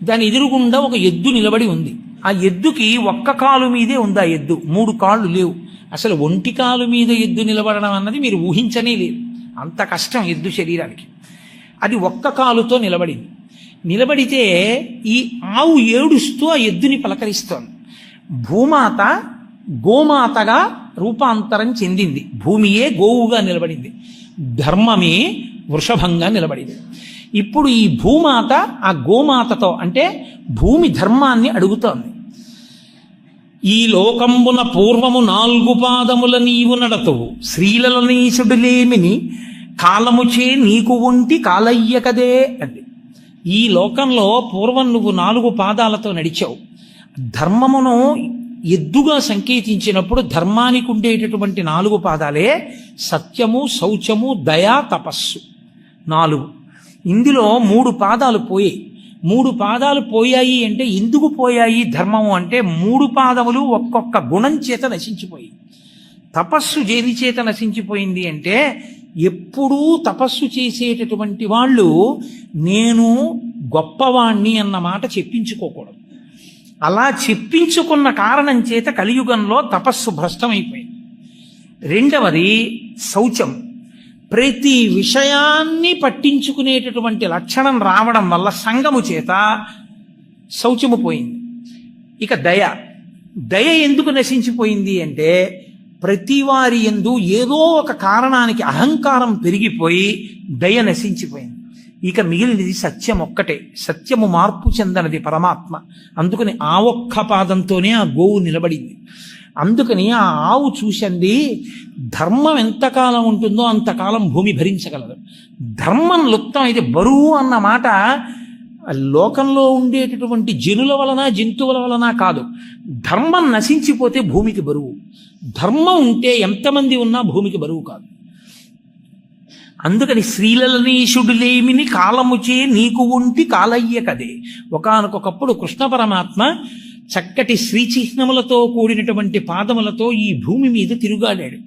Speaker 2: దాని ఎదురుగుండా ఒక ఎద్దు నిలబడి ఉంది. ఆ ఎద్దుకి ఒక్క కాలు మీదే ఉంది. ఆ ఎద్దు 3 కాళ్ళు లేవు. అసలు ఒంటి కాలు మీద ఎద్దు నిలబడడం అన్నది మీరు ఊహించనే లేదు, అంత కష్టం ఎద్దు శరీరానికి. అది ఒక్క కాలుతో నిలబడింది. నిలబడితే ఈ ఆవు ఏడుస్తూ ఆ ఎద్దుని పలకరిస్తోంది. భూమాత గోమాతగా రూపాంతరం చెందింది. భూమియే గోవుగా నిలబడింది, ధర్మమే వృషభంగా నిలబడింది. ఇప్పుడు ఈ భూమాత ఆ గోమాతతో అంటే భూమి ధర్మాన్ని అడుగుతోంది. ఈ లోకంబున పూర్వము 4 పాదముల నీవు నడతువు, శ్రీలలనీసుడులేమిని కాలముచే నీకు ఒంటి కాలయ్యకదే అంది. ఈ లోకంలో పూర్వం నువ్వు 4 పాదాలతో నడిచావు. ధర్మమును ఎద్దుగా సంకేతించినప్పుడు ధర్మానికి ఉండేటటువంటి 4 పాదాలే సత్యము, శౌచము, దయ, తపస్సు 4. ఇందులో 3 పాదాలు పోయాయి. 3 పాదాలు పోయాయి అంటే ఎందుకు పోయాయి ధర్మము అంటే 3 పాదములు ఒక్కొక్క గుణం చేత నశించిపోయి. తపస్సు దేని చేత నశించిపోయింది అంటే ఎప్పుడూ తపస్సు చేసేటటువంటి వాళ్ళు నేను గొప్పవాణ్ణి అన్న మాట చెప్పించుకోకూడదు. అలా చెప్పించుకున్న కారణం చేత కలియుగంలో తపస్సు భ్రష్టమైపోయింది. రెండవది శౌచం. ప్రతి విషయాన్ని పట్టించుకునేటటువంటి లక్షణం రావడం వల్ల సంగము చేత శౌచము పోయింది. ఇక దయ ఎందుకు నశించిపోయింది అంటే ప్రతి వారి యందు ఏదో ఒక కారణానికి అహంకారం పెరిగిపోయి దయ నశించిపోయింది. ఇక మిగిలినది సత్యం ఒక్కటే. సత్యము మార్పు చెందనది పరమాత్మ. అందుకని ఆ ఒక్క పాదంతోనే ఆ గోవు నిలబడింది. అందుకని ఆ ఆవు చూసింది ధర్మం ఎంతకాలం ఉంటుందో అంతకాలం భూమి భరించగలదు. ధర్మం లుప్తం అయితే బరువు అన్న మాట లోకంలో ఉండేటటువంటి జనుల వలన జంతువుల వలన కాదు. ధర్మం నశించిపోతే భూమికి బరువు. ధర్మం ఉంటే ఎంతమంది ఉన్నా భూమికి బరువు కాదు. అందుకని శ్రీలలనీశుడులేమిని కాలముచే నీకు ఒంటి కాలయ్య కదే. ఒకానొకప్పుడు కృష్ణ పరమాత్మ చక్కటి శ్రీచిహ్నములతో కూడినటువంటి పాదములతో ఈ భూమి మీద తిరుగాడాడు.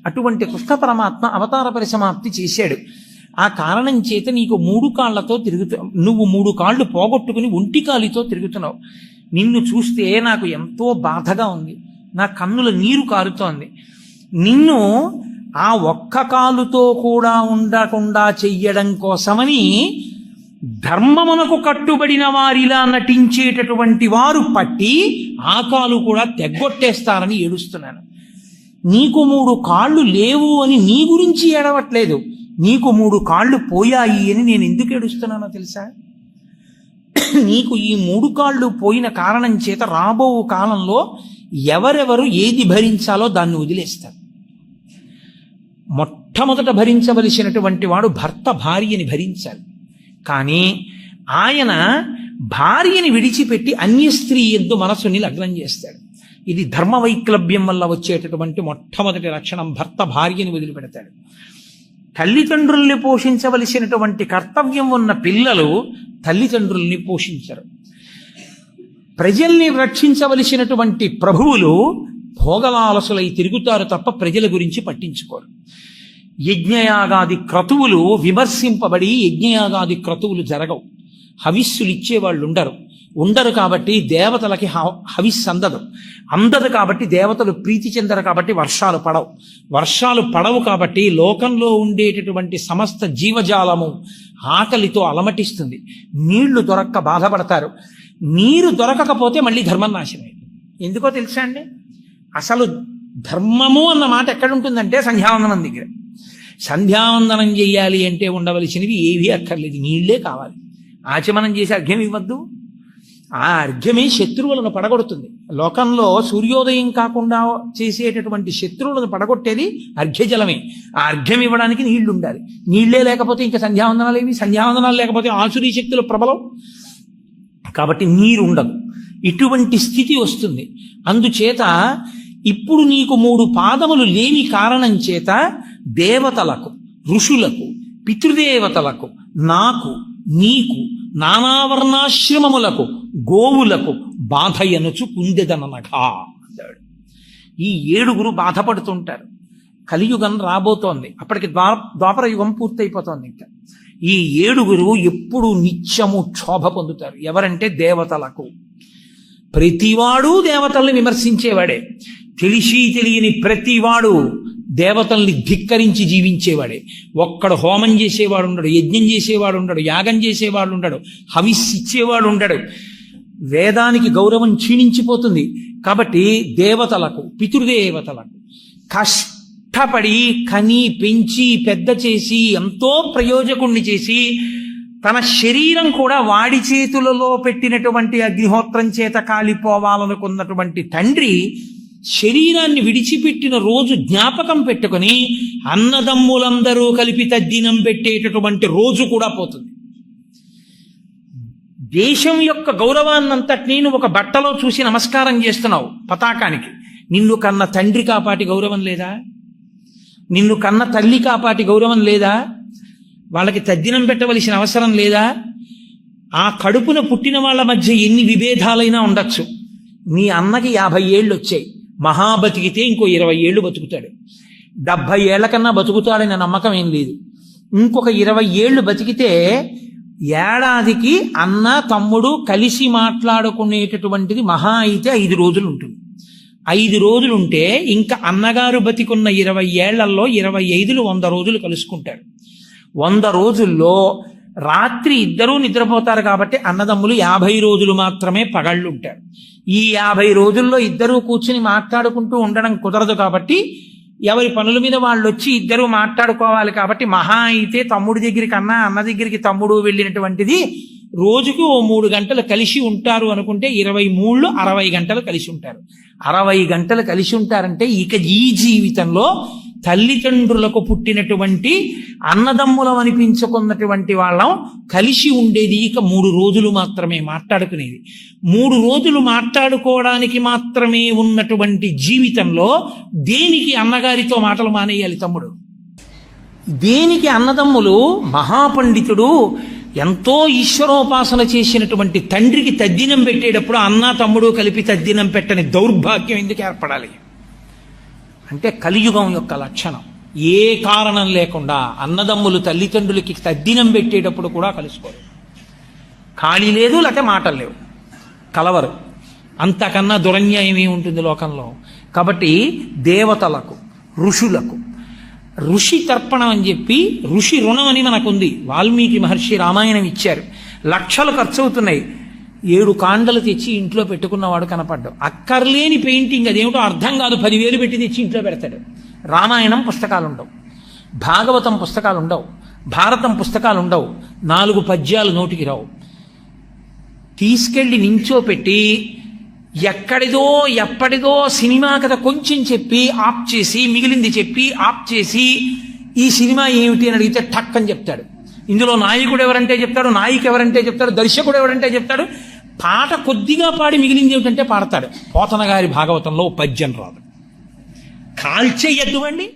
Speaker 2: అటువంటి కృష్ణ పరమాత్మ అవతార పరిసమాప్తి చేశాడు. ఆ కారణం చేత నీకు 3 కాళ్లతో నువ్వు 3 కాళ్ళు పోగొట్టుకుని ఒంటి కాలితో తిరుగుతున్నావు. నిన్ను చూస్తే నాకు ఎంతో బాధగా ఉంది, నా కన్నుల నీరు కారుతోంది. నిన్ను ఆ ఒక్క కాలుతో కూడా ఉండకుండా చెయ్యడం కోసమని ధర్మమునకు కట్టుబడిన వారిలా నటించేటటువంటి వారు పట్టి ఆ కాలు కూడా తెగ్గొట్టేస్తారని ఏడుస్తున్నాను. నీకు 3 కాళ్ళు లేవు అని నీ గురించి ఏడవట్లేదు, నీకు 3 కాళ్ళు పోయాయి అని నేను ఎందుకు ఏడుస్తున్నానో తెలుసా? నీకు ఈ 3 కాళ్ళు పోయిన కారణం చేత రాబో కాలంలో ఎవరెవరు ఏది భరించాలో దాన్ని వదిలేస్తారు. మొట్టమొదట భరించవలసినటువంటి వాడు భర్త భార్యని భరించాలి. కానీ ఆయన భార్యని విడిచిపెట్టి అన్య స్త్రీ యందు మనసుని లగ్నం చేస్తాడు. ఇది ధర్మ వైక్లభ్యం వల్ల వచ్చేటటువంటి మొట్టమొదటి లక్షణం. భర్త భార్యని వదిలిపెడతాడు. తల్లిదండ్రుల్ని పోషించవలసినటువంటి కర్తవ్యం ఉన్న పిల్లలు తల్లిదండ్రుల్ని పోషించరు. ప్రజల్ని రక్షించవలసినటువంటి ప్రభువులు భోగలాలసులై తిరుగుతారు తప్ప ప్రజల గురించి పట్టించుకోరు. యజ్ఞయాగాది క్రతువులు విమర్శింపబడి యజ్ఞయాగాది క్రతువులు జరగవు. హవిస్సులు ఇచ్చేవాళ్ళు ఉండరు కాబట్టి దేవతలకి హవిస్సు అందదు కాబట్టి దేవతలు ప్రీతి చెందరు కాబట్టి వర్షాలు పడవు కాబట్టి లోకంలో ఉండేటటువంటి సమస్త జీవజాలము ఆకలితో అలమటిస్తుంది. నీళ్లు దొరక్క బాధపడతారు. నీరు దొరకకపోతే మళ్ళీ ధర్మం నాశనమైంది. ఎందుకో తెలుసా అండి? అసలు ధర్మము అన్న మాట ఎక్కడుంటుందంటే సంధ్యావందనం దగ్గర. సంధ్యావందనం చెయ్యాలి అంటే ఉండవలసినవి ఏవీ అక్కర్లేదు, నీళ్లే కావాలి. ఆచమనం చేసి అర్ఘ్యం ఇవ్వద్దు. ఆ అర్ఘ్యమే శత్రువులను పడగొడుతుంది. లోకంలో సూర్యోదయం కాకుండా చేసేటటువంటి శత్రువులను పడగొట్టేది అర్ఘ్యజలమే. ఆ అర్ఘ్యం ఇవ్వడానికి నీళ్లు ఉండాలి. నీళ్లే లేకపోతే ఇంకా సంధ్యావందనాలు ఏవి? సంధ్యావందనాలు లేకపోతే ఆసురీ శక్తుల ప్రబలం. కాబట్టి నీరు ఉండదు. ఇటువంటి స్థితి వస్తుంది. అందుచేత ఇప్పుడు నీకు 3 పాదములు లేని కారణం చేత దేవతలకు, ఋషులకు, పితృదేవతలకు, నాకు, నీకు, నానావర్ణాశ్రమములకు, గోవులకు బాధయనుచు కుందెదననగా అన్నాడు. ఈ 7 బాధపడుతుంటారు. కలియుగం రాబోతోంది. అప్పటికి ద్వాపర యుగం పూర్తయిపోతోంది. ఇంకా ఈ 7 ఎప్పుడు నిత్యము క్షోభ పొందుతారు. ఎవరంటే దేవతలకు. ప్రతివాడు దేవతల్ని విమర్శించేవాడే. తెలిసి తెలియని ప్రతివాడు దేవతల్ని ధిక్కరించి జీవించేవాడే. ఒక్కడు హోమం చేసేవాడు ఉండడు, యజ్ఞం చేసేవాడు ఉండడు, యాగం చేసేవాడు ఉండడు, హవిస్సిచ్చేవాడు ఉండడు. వేదానికి గౌరవం క్షీణించిపోతుంది. కాబట్టి దేవతలకు, పితృదేవతలకు కష్టపడి కని పెంచి పెద్ద చేసి ఎంతో ప్రయోజకుణ్ణి చేసి తన శరీరం కూడా వాడి చేతులలో పెట్టినటువంటి అగ్నిహోత్రం చేత కాలిపోవాలనుకున్నటువంటి తండ్రి శరీరాన్ని విడిచిపెట్టిన రోజు జ్ఞాపకం పెట్టుకుని అన్నదమ్ములందరూ కలిపి తద్దినం పెట్టేటటువంటి రోజు కూడా పోతుంది. దేశం యొక్క గౌరవాన్నంతటినీ నువ్వు ఒక బట్టలో చూసి నమస్కారం చేస్తున్నావు పతాకానికి. నిన్ను కన్న తండ్రి కాపాటి గౌరవం లేదా? నిన్ను కన్న తల్లి కాపాటి గౌరవం లేదా? వాళ్ళకి తద్దినం పెట్టవలసిన అవసరం లేదా? ఆ కడుపున పుట్టిన వాళ్ళ మధ్య ఎన్ని విభేదాలైనా ఉండొచ్చు. మీ అన్నకి 50 ఏళ్ళు వచ్చాయి, మహా బతికితే ఇంకో 20 ఏళ్ళు బతుకుతాడు. 70 ఏళ్ల కన్నా బతుకుతాడనే నమ్మకం ఏం లేదు. ఇంకొక 20 ఏళ్ళు బతికితే ఏడాదికి అన్న తమ్ముడు కలిసి మాట్లాడుకునేటటువంటిది మహా అయితే 5 రోజులు ఉంటుంది. 5 రోజులుంటే ఇంకా అన్నగారు బతికున్న 20 ఏళ్లలో 25లు 100 రోజులు కలుసుకుంటారు. 100 రోజుల్లో రాత్రి ఇద్దరూ నిద్రపోతారు కాబట్టి అన్నదమ్ములు 50 రోజులు మాత్రమే పగళ్ళు ఉంటారు. ఈ 50 రోజుల్లో ఇద్దరూ కూర్చుని మాట్లాడుకుంటూ ఉండడం కుదరదు కాబట్టి ఎవరి పనుల మీద వాళ్ళు వచ్చి ఇద్దరూ మాట్లాడుకోవాలి కాబట్టి మహా అయితే తమ్ముడి దగ్గరికి అన్న దగ్గరికి తమ్ముడు వెళ్ళినటువంటిది రోజుకి ఓ 3 గంటలు కలిసి ఉంటారు అనుకుంటే 23 60 గంటలు కలిసి ఉంటారు. 60 గంటలు కలిసి ఉంటారంటే ఇక ఈ జీవితంలో తల్లిదండ్రులకు పుట్టినటువంటి అన్నదమ్ములం అనిపించుకున్నటువంటి వాళ్ళం కలిసి ఉండేది ఇక 3 రోజులు మాత్రమే మాట్లాడుకునేది. 3 రోజులు మాట్లాడుకోవడానికి మాత్రమే ఉన్నటువంటి జీవితంలో దేనికి అన్నగారితో మాటలు మానేయాలి తమ్ముడు? దేనికి అన్నదమ్ములు? మహాపండితుడు ఎంతో ఈశ్వరోపాసన చేసినటువంటి తండ్రికి తద్దినం పెట్టేటప్పుడు అన్న తమ్ముడు కలిపి తద్దినం పెట్టని దౌర్భాగ్యం ఎందుకు ఏర్పడాలి? అంటే కలియుగం యొక్క లక్షణం. ఏ కారణం లేకుండా అన్నదమ్ములు తల్లిదండ్రులకి తద్దినం పెట్టేటప్పుడు కూడా కలుసుకోరు. ఖాళీ లేదు, లేకపోతే మాటలు లేవు, కలవరు. అంతకన్నా దురన్యాయం ఏమి ఉంటుంది లోకంలో? కాబట్టి దేవతలకు, ఋషులకు,
Speaker 1: ఋషి తర్పణం అని చెప్పి ఋషి రుణం అని మనకుంది. వాల్మీకి మహర్షి రామాయణం ఇచ్చారు. లక్షలు ఖర్చు అవుతున్నాయి. 7 కాండలు తెచ్చి ఇంట్లో పెట్టుకున్నవాడు కనపడ్డాడు. అక్కర్లేని పెయింటింగ్, అదేమిటో అర్థం కాదు, 10,000 పెట్టి తెచ్చి ఇంట్లో పెడతాడు. రామాయణం పుస్తకాలు ఉండవు, భాగవతం పుస్తకాలు ఉండవు, భారతం పుస్తకాలు ఉండవు, 4 పద్యాలు నోటికి రావు. తీసుకెళ్లి నించోపెట్టి ఎక్కడిదో ఎప్పటిదో సినిమా కథ కొంచెం చెప్పి ఆప్ చేసి, మిగిలింది చెప్పి ఆప్ చేసి, ఈ సినిమా ఏమిటి అని అడిగితే టక్ అని చెప్తాడు. ఇందులో నాయకుడు ఎవరంటే చెప్తాడు, నాయిక ఎవరంటే చెప్తాడు, దర్శకుడు ఎవరంటే చెప్తాడు. పాట కొద్దిగా పాడి మిగిలింది ఏమిటంటే పాడతాడు. పోతన గారి భాగవతంలో పద్యం రాదు. కాల్చేయద్దు అండి.